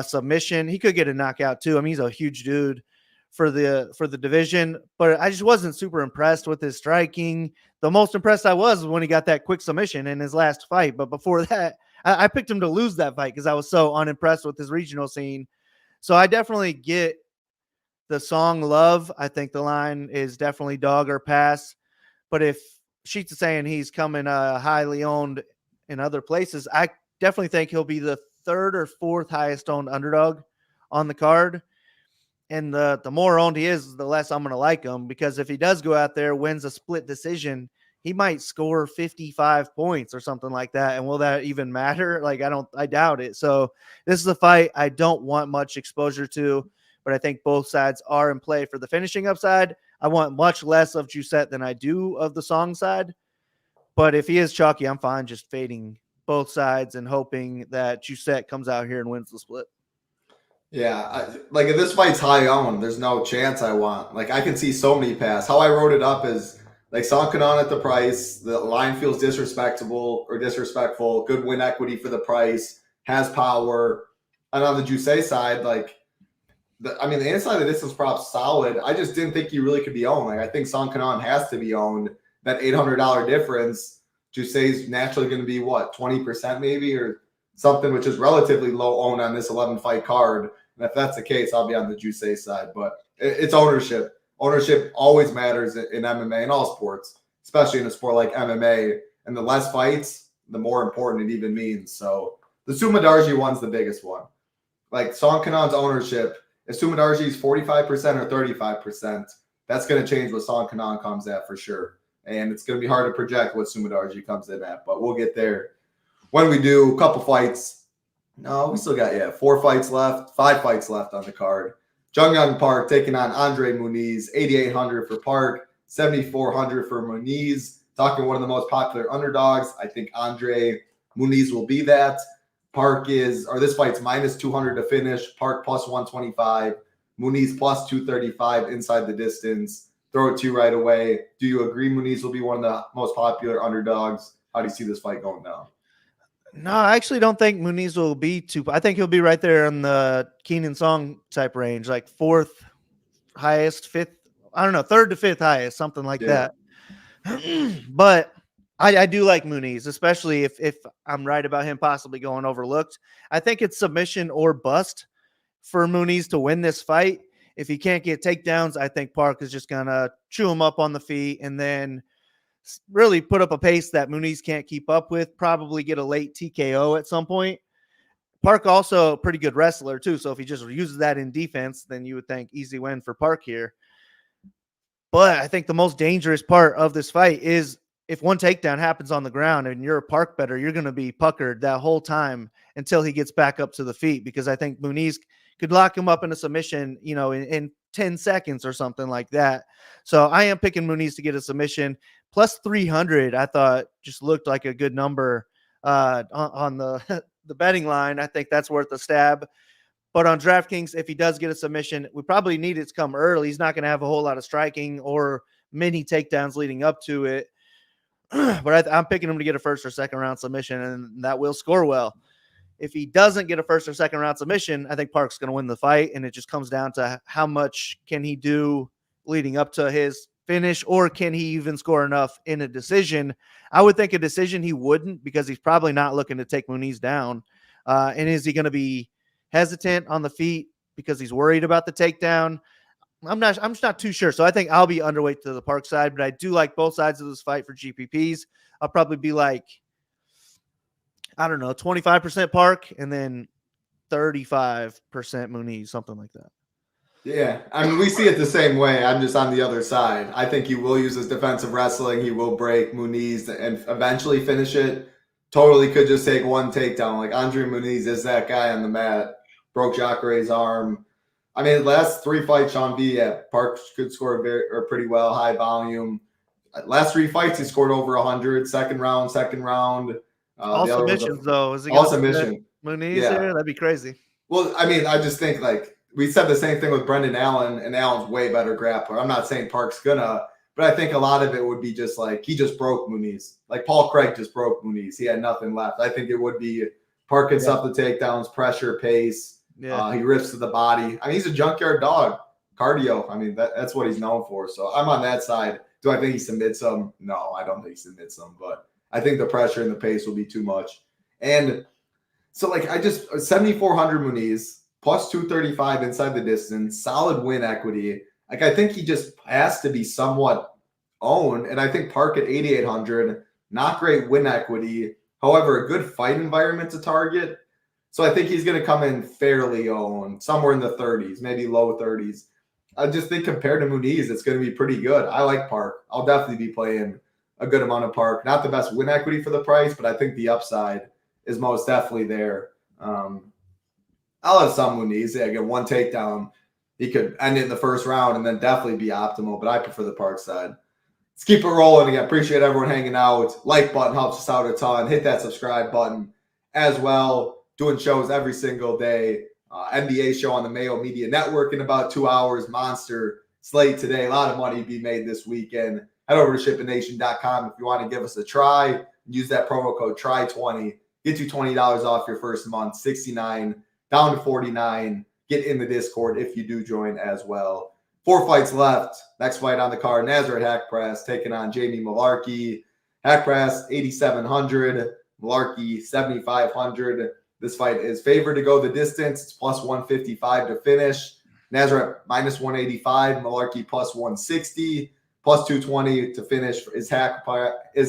submission. He could get a knockout too. I mean, he's a huge dude for the division, but I just wasn't super impressed with his striking. The most impressed I was when he got that quick submission in his last fight. But before that, I picked him to lose that fight because I was so unimpressed with his regional scene. So I definitely get the song love. I think the line is definitely dog or pass. But if Sheets saying he's coming highly owned in other places, I definitely think he'll be the third or fourth highest owned underdog on the card. And the more owned he is, the less I'm going to like him, because if he does go out there, wins a split decision, he might score 55 points or something like that. And will that even matter? Like, I doubt it. So this is a fight I don't want much exposure to, but I think both sides are in play for the finishing upside. I want much less of Giuseppe than I do of the song side. But if he is chalky, I'm fine just fading both sides and hoping that Giuseppe comes out here and wins the split. Yeah, like if this fight's high owned, there's no chance I want. Like I can see so many pass. How I wrote it up is like Sankanon at the price. The line feels disrespectful. Good win equity for the price. Has power. And on the Juice side, like the inside of this is props solid. I just didn't think he really could be owned. Like I think Sankanon has to be owned. That $800 difference, Juice's naturally going to be what, 20% maybe or something, which is relatively low owned on this 11 fight card. And if that's the case, I'll be on the Juice side. But it's ownership. Ownership always matters in MMA and all sports, especially in a sport like MMA. And the less fights, the more important it even means. So the Sumadarji one's the biggest one. Like Sankanon's ownership, if Sumadarji's 45% or 35%, that's going to change what Sankanon comes at for sure. And it's going to be hard to project what Sumadarji comes in at, but we'll get there when we do. A couple fights. No, we still got 5 fights left on the card. Jungyoung Park taking on Andre Muniz, 8,800 for Park, 7,400 for Muniz. Talking one of the most popular underdogs. I think Andre Muniz will be that. This fight's minus 200 to finish. Park plus 125. Muniz plus 235 inside the distance. Throw it to you right away. Do you agree Muniz will be one of the most popular underdogs? How do you see this fight going down? No, I actually don't think Muniz will be too. I think he'll be right there in the Keenan Song type range, like fourth highest, fifth. I don't know, third to fifth highest, something like that. But I do like Muniz, especially if I'm right about him possibly going overlooked. I think it's submission or bust for Muniz to win this fight. If he can't get takedowns, I think Park is just going to chew him up on the feet and then really put up a pace that Muniz can't keep up with, probably get a late TKO at some point. Park also a pretty good wrestler too, so if he just uses that in defense, then you would think easy win for Park here. But I think the most dangerous part of this fight is if one takedown happens on the ground and you're a Park better, you're going to be puckered that whole time until he gets back up to the feet, because I think Muniz could lock him up in a submission, in 10 seconds or something like that. So I am picking Muniz to get a submission. Plus 300, I thought just looked like a good number on the betting line. I think that's worth a stab. But on DraftKings, if he does get a submission, we probably need it to come early. He's not going to have a whole lot of striking or many takedowns leading up to it. But I'm picking him to get a first or second round submission, and that will score well. If he doesn't get a first or second round submission, I think Park's going to win the fight, and it just comes down to how much can he do leading up to his finish, or can he even score enough in a decision? I would think a decision he wouldn't, because he's probably not looking to take Muniz down. And is he going to be hesitant on the feet because he's worried about the takedown? I'm just not too sure. So I think I'll be underweight to the Park side, but I do like both sides of this fight for GPPs. I'll probably be like, I don't know, 25% Park and then 35% Muniz, something like that. Yeah, I mean, we see it the same way. I'm just on the other side. I think he will use his defensive wrestling. He will break Muniz and eventually finish it. Totally could just take one takedown. Like Andre Muniz is that guy on the mat. Broke Jacare's arm. I mean, last 3 fights, Sean V, Park could score pretty well, high volume. Last 3 fights, he scored over 100. Second round. All submissions, though. Is he all submission. Muniz here? That'd be crazy. Well, I mean, I just think like we said the same thing with Brendan Allen, and Allen's way better grappler. I'm not saying Park's gonna, but I think a lot of it would be just like he just broke Muniz. Like Paul Craig just broke Muniz. He had nothing left. I think it would be Park can stuff the takedowns, pressure, pace. Yeah. He rips to the body. I mean, he's a junkyard dog. Cardio. I mean, that's what he's known for. So I'm on that side. Do I think he submits him? No, I don't think he submits him. But I think the pressure and the pace will be too much. And so, like, 7,400 Muniz, plus 235 inside the distance, solid win equity. Like, I think he just has to be somewhat owned. And I think Park at 8,800, not great win equity. However, a good fight environment to target. So I think he's going to come in fairly owned, somewhere in the 30s, maybe low 30s. I just think compared to Muniz, it's going to be pretty good. I like Park. I'll definitely be playing a good amount of Park. Not the best win equity for the price, but I think the upside is most definitely there. I'll have some Muniz. Yeah, get one takedown. He could end it in the first round and then definitely be optimal, but I prefer the Park side. Let's keep it rolling again. Appreciate everyone hanging out. Like button helps us out a ton. Hit that subscribe button as well. Doing shows every single day. NBA show on the Mayo Media Network in about 2 hours. Monster slate today. A lot of money to be made this weekend. Head over to SHIPITNation.com if you want to give us a try. Use that promo code TRY20. Get you $20 off your first month. $69 down to $49. Get in the Discord if you do join as well. 4 fights left. Next fight on the card, Nazareth Hack Press taking on Jamie Malarkey. Hack Press 8,700. Malarkey 7,500. This fight is favored to go the distance. It's plus 155 to finish. Nazareth minus 185. Malarkey plus 160. Plus 220 to finish is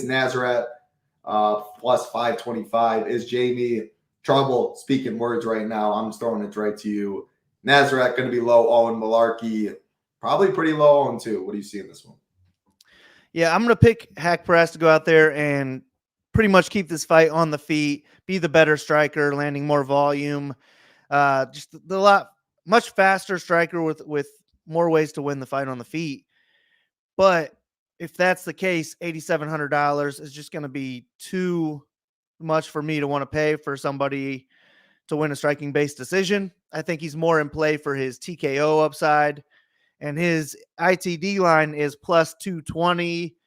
Nazareth. Plus 525 is Jamie. Trouble speaking words right now. I'm just throwing it right to you. Nazareth going to be low owned. Malarkey probably pretty low owned too. What do you see in this one? Yeah, I'm going to pick Hack Press to go out there and pretty much keep this fight on the feet, be the better striker, landing more volume. Just much faster striker with more ways to win the fight on the feet. But if that's the case, $8,700 is just going to be too much for me to want to pay for somebody to win a striking-based decision. I think he's more in play for his TKO upside, and his ITD line is plus 220,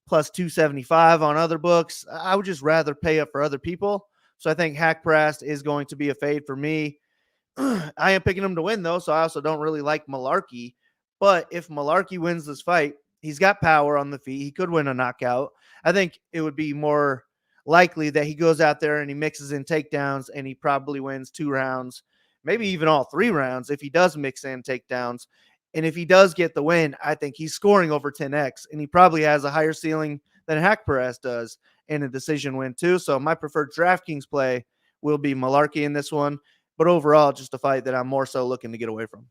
plus 275 on other books. I would just rather pay up for other people. So I think Hack Press is going to be a fade for me. I am picking him to win, though, so I also don't really like Malarkey. But if Malarkey wins this fight, he's got power on the feet. He could win a knockout. I think it would be more likely that he goes out there and he mixes in takedowns and he probably wins 2 rounds, maybe even all 3 rounds if he does mix in takedowns. And if he does get the win, I think he's scoring over 10x, and he probably has a higher ceiling than Hack Press does in a decision win too. So my preferred DraftKings play will be Malarkey in this one, but overall, just a fight that I'm more so looking to get away from.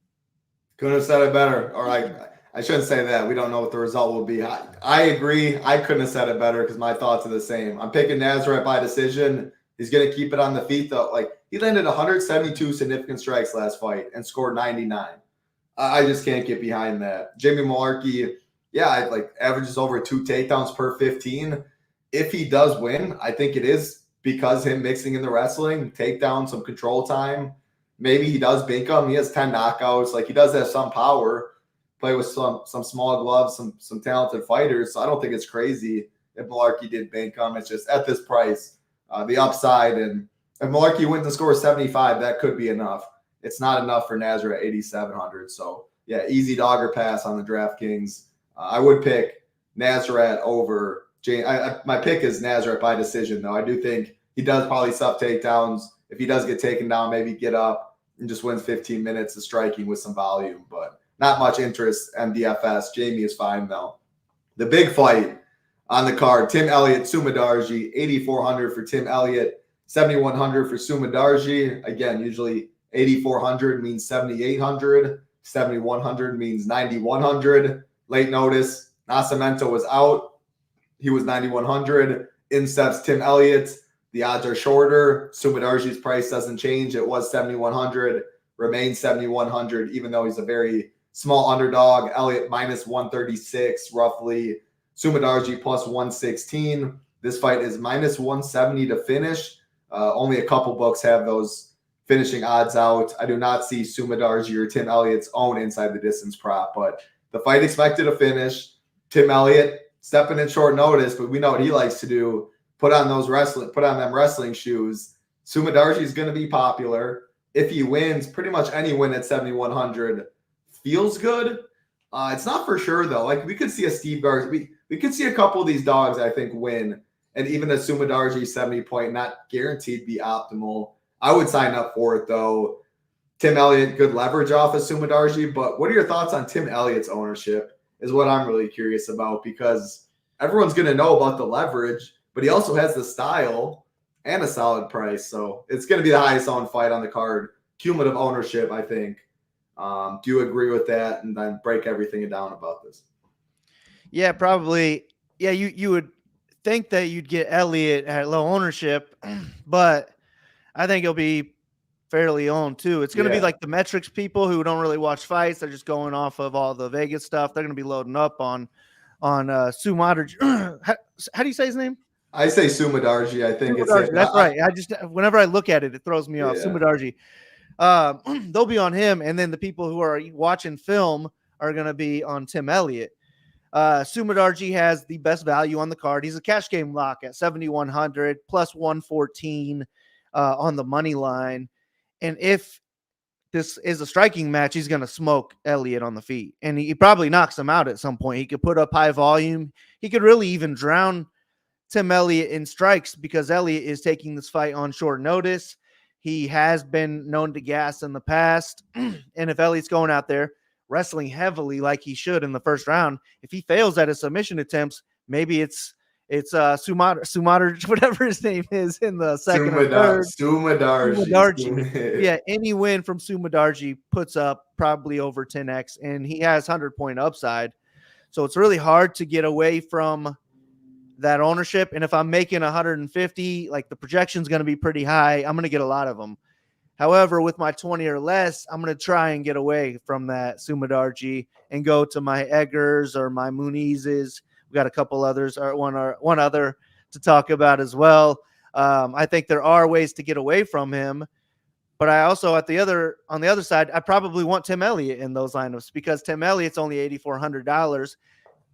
Couldn't have said it better. All right. I shouldn't say that. We don't know what the result will be. I agree. I couldn't have said it better because my thoughts are the same. I'm picking Nazareth by decision. He's going to keep it on the feet, though. Like, he landed 172 significant strikes last fight and scored 99. I just can't get behind that. Jamie Malarkey, averages over 2 takedowns per 15. If he does win, I think it is because him mixing in the wrestling, takedown, some control time. Maybe he does bink him. He has 10 knockouts. Like, he does have some power. Play with some small gloves, some talented fighters. So I don't think it's crazy if Malarkey did bank him. It's just at this price, the upside. And if Malarkey wins and scores 75, that could be enough. It's not enough for Nazareth at 8,700. So, yeah, easy dogger pass on the DraftKings. I would pick Nazareth over my pick is Nazareth by decision, though. I do think he does probably sub takedowns. If he does get taken down, maybe get up and just wins 15 minutes of striking with some volume. But not much interest in DFS. Jamie is fine, though. The big fight on the card, Tim Elliott, Sumadarji, 8,400 for Tim Elliott, 7,100 for Sumadarji. Again, usually 8,400 means 7,800. 7,100 means 9,100. Late notice, Nascimento was out. He was 9,100. In steps Tim Elliott. The odds are shorter. Sumadarji's price doesn't change. It was 7,100. Remains 7,100, even though he's a very small underdog. Elliott minus 136 roughly. Sumadarji plus 116. This fight is minus 170 to finish. Only a couple books have those finishing odds out. I do not see Sumadarji or Tim Elliott's own inside the distance prop, but the fight expected to finish. Tim Elliott stepping in short notice, but we know what he likes to do. Put on them wrestling shoes. Sumadarji is going to be popular. if he wins, pretty much any win at 7,100 feels good. It's not for sure though. Like we could see a Steve Garza, we could see a couple of these dogs I think win, and even a Sumadarji 70 point, not guaranteed be optimal. I would sign up for it though. Tim Elliott, good leverage off of Sumadarji, but what are your thoughts on Tim Elliott's ownership is what I'm really curious about, because everyone's going to know about the leverage, but he also has the style and a solid price. So it's going to be the highest owned fight on the card. Cumulative ownership, I think. Do you agree with that? And then break everything down about this. Yeah, probably. Yeah, you would think that you'd get Elliott at low ownership, but I think he'll be fairly owned too. It's going to be like the metrics people who don't really watch fights. They're just going off of all the Vegas stuff. They're going to be loading up on Sumadarji. How do you say his name? I say Sumadarji. I think Sumadarji, that's right. I just whenever I look at it, it throws me off. Sumadarji. They'll be on him, and then the people who are watching film are going to be on Tim Elliott. Sumadarji has the best value on the card. He's a cash game lock at 7,100 plus 114 on the money line. And if this is a striking match, he's going to smoke Elliott on the feet, and he probably knocks him out at some point. He could put up high volume. He could really even drown Tim Elliott in strikes because Elliott is taking this fight on short notice. He has been known to gas in the past. And if Elliott's going out there wrestling heavily like he should in the first round, if he fails at his submission attempts, maybe it's Sumadarji, whatever his name is, in the second or third. Sumadarji. Yeah, any win from Sumadarji puts up probably over 10x, and he has 100-point upside. So it's really hard to get away from that ownership. And if I'm making 150, like the projection's going to be pretty high, I'm going to get a lot of them. However, with my 20 or less, I'm going to try and get away from that Sumadarji and go to my Eggers or my Munizes. We got a couple others, or one other to talk about as well. I think there are ways to get away from him, but I also on the other side, I probably want Tim Elliott in those lineups because Tim Elliott's only $8,400.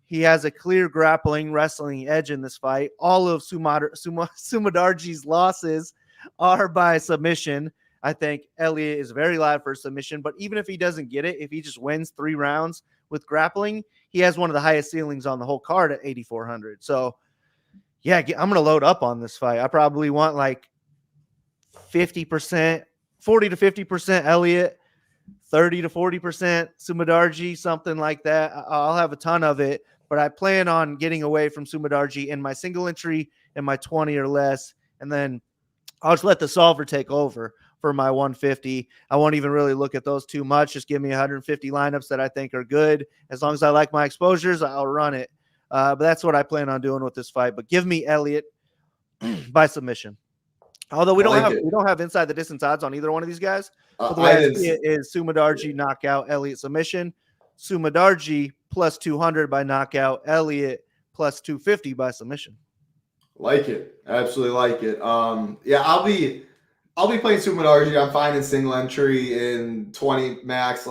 He has a clear grappling wrestling edge in this fight. All of Sumadarji's losses are by submission. I think Elliott is very live for submission, but even if he doesn't get it, if he just wins 3 rounds with grappling, he has one of the highest ceilings on the whole card at 8,400. So yeah, I'm going to load up on this fight. I probably want like 50%, 40 to 50% Elliott, 30 to 40% Sumadarji, something like that. I'll have a ton of it, but I plan on getting away from Sumadarji in my single entry in my 20 or less. And then I'll just let the solver take over for my 150. I won't even really look at those too much. Just give me 150 lineups that I think are good. As long as I like my exposures, I'll run it. But that's what I plan on doing with this fight. But give me Elliott by submission. Although we don't have inside the distance odds on either one of these guys. But the way I see it is Sumadarji knockout, Elliott submission. Sumadarji plus 200 by knockout, Elliott plus 250 by submission. Like it. Absolutely like it. Yeah, I'll be playing Sumadarji. I'm fine in single entry in 20 max.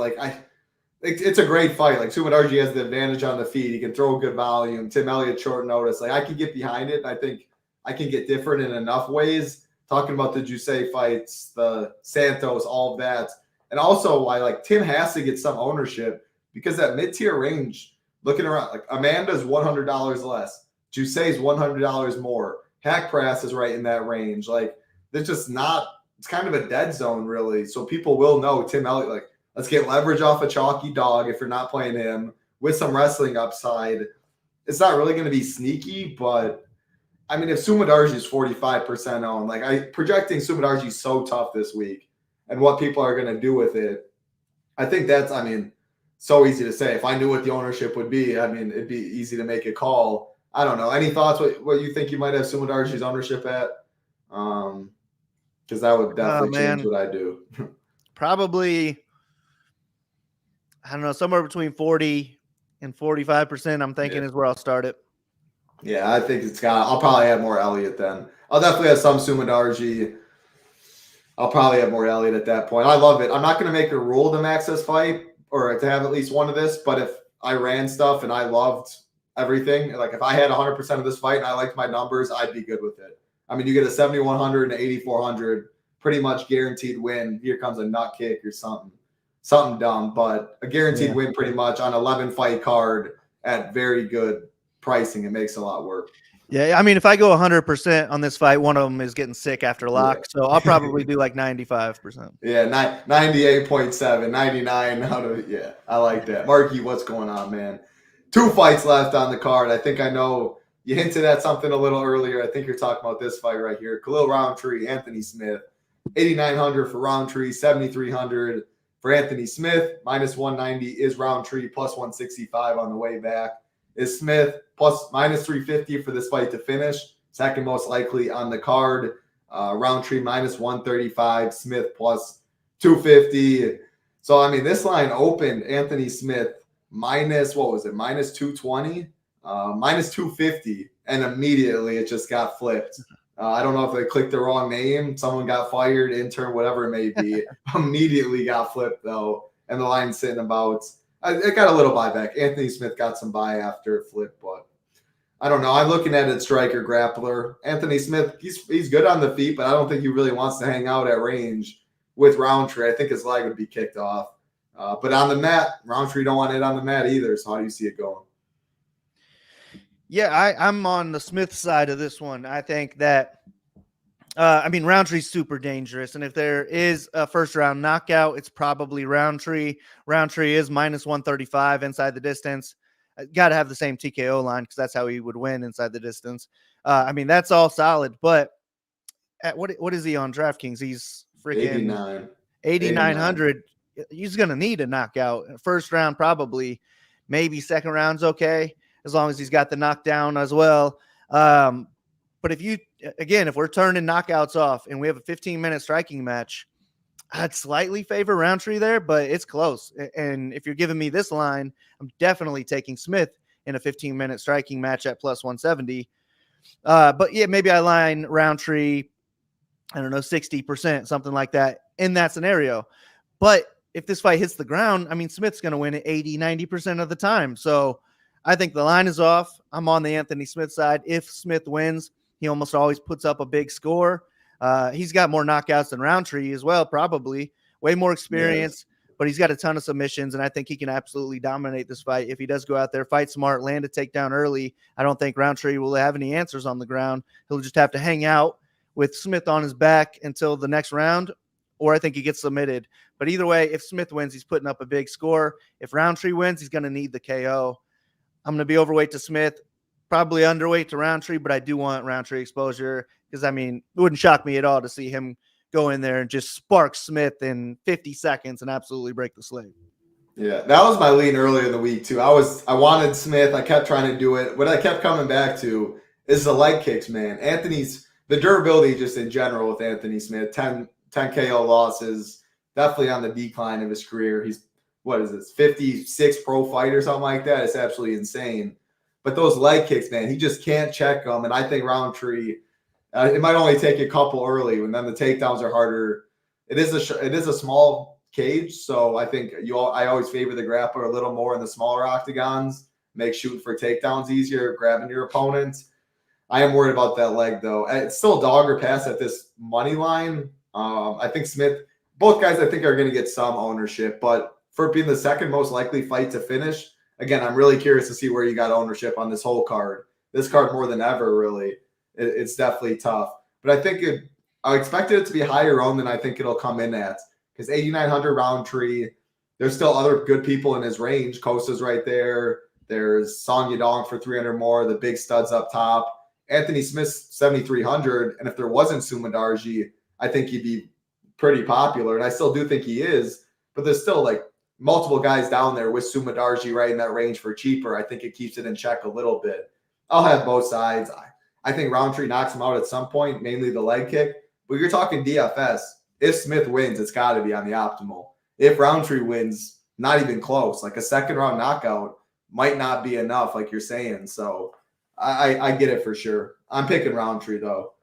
It's a great fight. Like Sumadarji has the advantage on the feet. He can throw good volume. Tim Elliott short notice. Like I can get behind it. I think I can get different in enough ways. Talking about the Jusei fights, the Santos, all of that. And also why like Tim has to get some ownership because that mid-tier range, looking around, like Amanda's $100 less. Jusei's $100 more. Hack Press is right in that range. Like there's just not, it's kind of a dead zone really. So people will know Tim Elliott, like let's get leverage off a chalky dog if you're not playing him with some wrestling upside. It's not really going to be sneaky, but I mean, if Sumadarji is 45% owned, like projecting Sumadarji is so tough this week and what people are going to do with it. I think that's, I mean, so easy to say. If I knew what the ownership would be, I mean, it'd be easy to make a call. I don't know. Any thoughts what you think you might have Sumadarji's ownership at? Because that would definitely change what I do. Probably, I don't know, somewhere between 40 and 45%, I'm thinking is where I'll start it. Yeah, I think I'll probably have more Elliott then. I'll definitely have some Sumadarji. I'll probably have more Elliott at that point. I love it. I'm not going to make a rule to max this fight or to have at least one of this, but if I ran stuff and I loved everything, like if I had 100% of this fight and I liked my numbers, I'd be good with it. I mean, you get a 7,100 and 8,400 pretty much guaranteed win. Here comes a nut kick or something dumb, but a guaranteed win pretty much on 11 fight card at very good pricing. It makes a lot work. Yeah, I mean, if I go 100% on this fight, one of them is getting sick after lock, so I'll probably do like 95%. Yeah, 98.7, 99 out of yeah. I like that. Marky, what's going on, man? 2 fights left on the card. I think I know you hinted at something a little earlier. I think you're talking about this fight right here. Khalil Roundtree, Anthony Smith. 8,900 for Roundtree, 7,300 for Anthony Smith. Minus 190 is Roundtree, plus 165 on the way back is Smith, plus minus 350 for this fight to finish. Second most likely on the card. Roundtree minus 135, Smith plus 250. So, I mean, this line opened Anthony Smith minus, what was it, minus 220, minus 250, and immediately it just got flipped. I don't know if they clicked the wrong name. Someone got fired, intern, whatever it may be. Immediately got flipped, though, and the line's sitting about – it got a little buyback. Anthony Smith got some buy after it flipped, but I don't know. I'm looking at it striker grappler. Anthony Smith, he's good on the feet, but I don't think he really wants to hang out at range with Roundtree. I think his leg would be kicked off. But on the mat, Roundtree don't want it on the mat either. So how do you see it going? Yeah, I'm on the Smith side of this one. I think that I mean, Roundtree's super dangerous, and if there is a first-round knockout, it's probably Roundtree. Roundtree is minus 135 inside the distance. Got to have the same TKO line because that's how he would win inside the distance. I mean, that's all solid, but at what is he on DraftKings? He's freaking 8,900. He's going to need a knockout. First round, probably. Maybe second round's okay, as long as he's got the knockdown as well. But if we're turning knockouts off and we have a 15-minute striking match, I'd slightly favor Roundtree there, but it's close. And if you're giving me this line, I'm definitely taking Smith in a 15-minute striking match at plus 170. But yeah, maybe I line Roundtree, I don't know, 60%, something like that in that scenario. But if this fight hits the ground, I mean, Smith's going to win it 80, 90% of the time. So I think the line is off. I'm on the Anthony Smith side. If Smith wins, he almost always puts up a big score. He's got more knockouts than Roundtree as well, probably. Way more experience, but he's got a ton of submissions, and I think he can absolutely dominate this fight. If he does go out there, fight smart, land a takedown early, I don't think Roundtree will have any answers on the ground. He'll just have to hang out with Smith on his back until the next round, or I think he gets submitted. But either way, if Smith wins, he's putting up a big score. If Roundtree wins, he's going to need the KO. I'm going to be overweight to Smith. Probably underweight to Roundtree, but I do want Roundtree exposure because, I mean, it wouldn't shock me at all to see him go in there and just spark Smith in 50 seconds and absolutely break the slate. Yeah, that was my lean earlier in the week, too. I wanted Smith. I kept trying to do it. What I kept coming back to is the leg kicks, man. The durability just in general with Anthony Smith, 10 KO losses, definitely on the decline of his career. He's, 56 pro fight or something like that. It's absolutely insane. But those leg kicks, man, he just can't check them. And I think Roundtree, it might only take a couple early, and then the takedowns are harder. It is a small cage, so I think I always favor the grappler a little more in the smaller octagons. Make shooting for takedowns easier, grabbing your opponents. I am worried about that leg, though. It's still dog or pass at this money line. I think Smith, both guys I think are going to get some ownership, but for being the second most likely fight to finish, again, I'm really curious to see where you got ownership on this whole card. This card more than ever, really. It's definitely tough. But I think I expected it to be higher owned than I think it'll come in at. Because 8,900 Roundtree, there's still other good people in his range. Costa's right there. There's Song Yadong for 300 more. The big studs up top. Anthony Smith's 7,300. And if there wasn't Sumadarji, I think he'd be pretty popular. And I still do think he is. But there's still like multiple guys down there with Sumadarji right in that range for cheaper. I think it keeps it in check a little bit. I'll have both sides. I think Roundtree knocks him out at some point, mainly the leg kick. But you're talking DFS. If Smith wins, it's got to be on the optimal. If Roundtree wins, not even close. Like a second round knockout might not be enough, like you're saying. So I get it for sure. I'm picking Roundtree, though.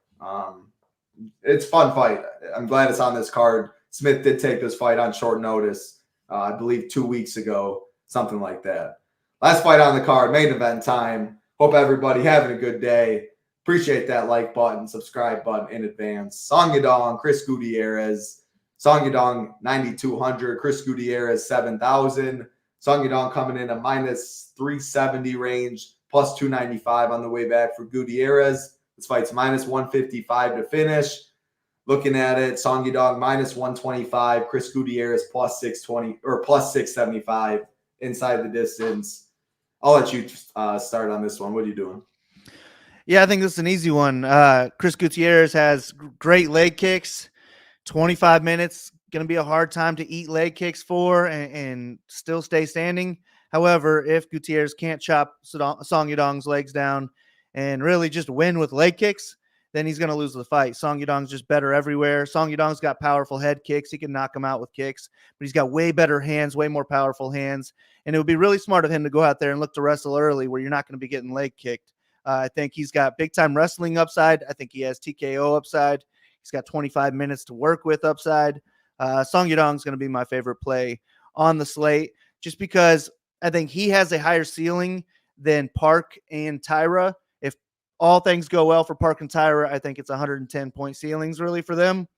It's a fun fight. I'm glad it's on this card. Smith did take this fight on short notice. I believe 2 weeks ago, something like that. Last fight on the card, main event time. Hope everybody having a good day. Appreciate that like button, subscribe button in advance. Song Yadong, Chris Gutierrez. Song Yadong 9,200, Chris Gutierrez 7,000. Song Yadong coming in a minus 370 range, plus 295 on the way back for Gutierrez. This fight's minus 155 to finish. Looking at it, Song Yadong minus 125, Chris Gutierrez plus 620 or plus 675 inside the distance. I'll let you start on this one. What are you doing? Yeah, I think this is an easy one. Chris Gutierrez has great leg kicks. 25 minutes, going to be a hard time to eat leg kicks for and still stay standing. However, if Gutierrez can't chop Song Yadong's legs down and really just win with leg kicks, then he's going to lose the fight. Song Yadong's just better everywhere. Song Yadong's got powerful head kicks. He can knock him out with kicks, but he's got way better hands, way more powerful hands. And it would be really smart of him to go out there and look to wrestle early where you're not going to be getting leg kicked. I think he's got big-time wrestling upside. I think he has TKO upside. He's got 25 minutes to work with upside. Song Yadong is going to be my favorite play on the slate just because I think he has a higher ceiling than Park and Tyra. If all things go well for Park and Tyra, I think it's 110-point ceilings really for them.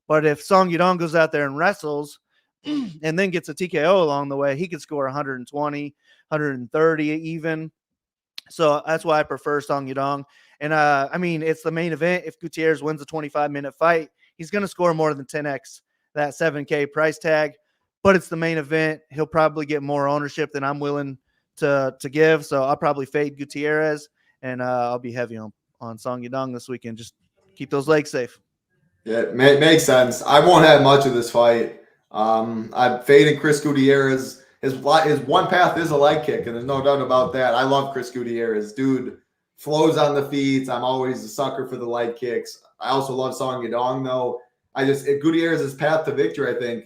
But if Song Yadong goes out there and wrestles and then gets a TKO along the way, he could score 120, 130 even. So that's why I prefer Song Yadong. And, I mean, it's the main event. If Gutierrez wins a 25-minute fight, he's going to score more than 10x that $7K price tag. But it's the main event. He'll probably get more ownership than I'm willing to give. So I'll probably fade Gutierrez, and I'll be heavy on Song Yadong this weekend. Just keep those legs safe. Yeah, it makes sense. I won't have much of this fight. I'm fading Chris Gutierrez. His one path is a leg kick, and there's no doubt about that. I love Chris Gutierrez. Dude flows on the feet. I'm always a sucker for the leg kicks. I also love Song Yadong, though. Gutierrez's path to victory, I think,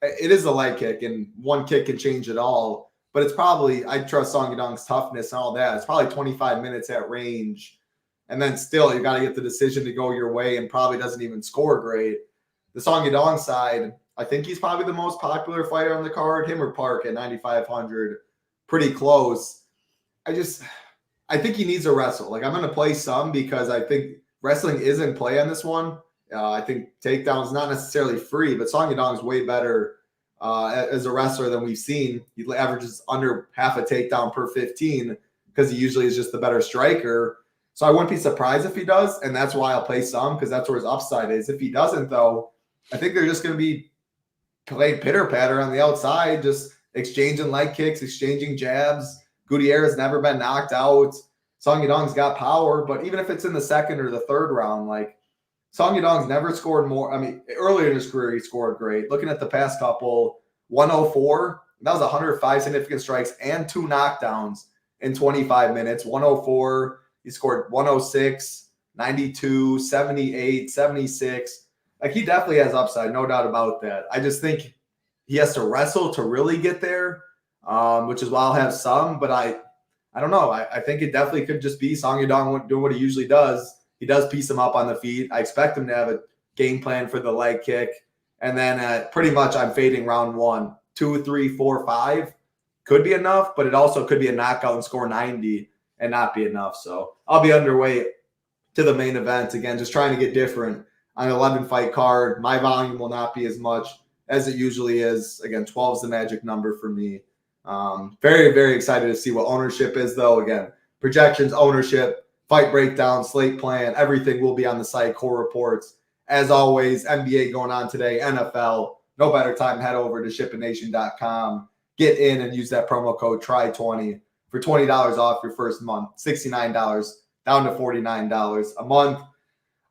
it is a leg kick, and one kick can change it all. But it's probably, I trust Song Yadong's toughness and all that. It's probably 25 minutes at range. And then still, you got to get the decision to go your way and probably doesn't even score great. The Song Yadong side, I think he's probably the most popular fighter on the card. Him or Park at 9,500. Pretty close. I think he needs a wrestle. Like, I'm going to play some because I think wrestling is in play on this one. I think takedown is not necessarily free, but Song Yadong is way better as a wrestler than we've seen. He averages under half a takedown per 15 because he usually is just the better striker. So I wouldn't be surprised if he does, and that's why I'll play some because that's where his upside is. If he doesn't, though, I think they're just going to be playing pitter-patter on the outside, just exchanging leg kicks, exchanging jabs. Gutierrez never been knocked out. Song Yadong's got power, but even if it's in the second or the third round, like Song Yadong's never scored more. I mean, earlier in his career, he scored great. Looking at the past couple, 104, that was 105 significant strikes and 2 knockdowns in 25 minutes. 104, he scored 106, 92, 78, 76. Like, he definitely has upside, no doubt about that. I just think he has to wrestle to really get there, which is why I'll have some, but I don't know. I think it definitely could just be Song Yadong doing what he usually does. He does piece him up on the feet. I expect him to have a game plan for the leg kick. And then pretty much I'm fading round 1. 2, 3, 4, 5 could be enough, but it also could be a knockout and score 90 and not be enough. So I'll be underway to the main event. Again, just trying to get different on an 11-fight card. My volume will not be as much as it usually is. Again, 12 is the magic number for me. Very, very excited to see what ownership is, though. Again, projections, ownership, fight breakdown, slate plan, everything will be on the site, core reports. As always, NBA going on today, NFL. No better time to head over to SHIPITNation.com. Get in and use that promo code TRY20 for $20 off your first month. $69 down to $49 a month.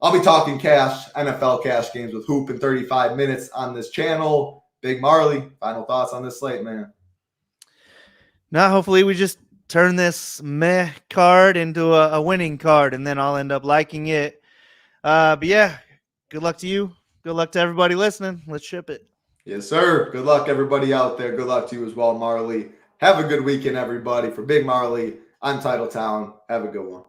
I'll be talking cash, NFL cash games with Hoop in 35 minutes on this channel. Big Marley, final thoughts on this slate, man. Now, hopefully we just turn this meh card into a winning card, and then I'll end up liking it. But yeah, good luck to you. Good luck to everybody listening. Let's ship it. Yes, sir. Good luck, everybody out there. Good luck to you as well, Marley. Have a good weekend, everybody. For Big Marley, I'm Titletown. Have a good one.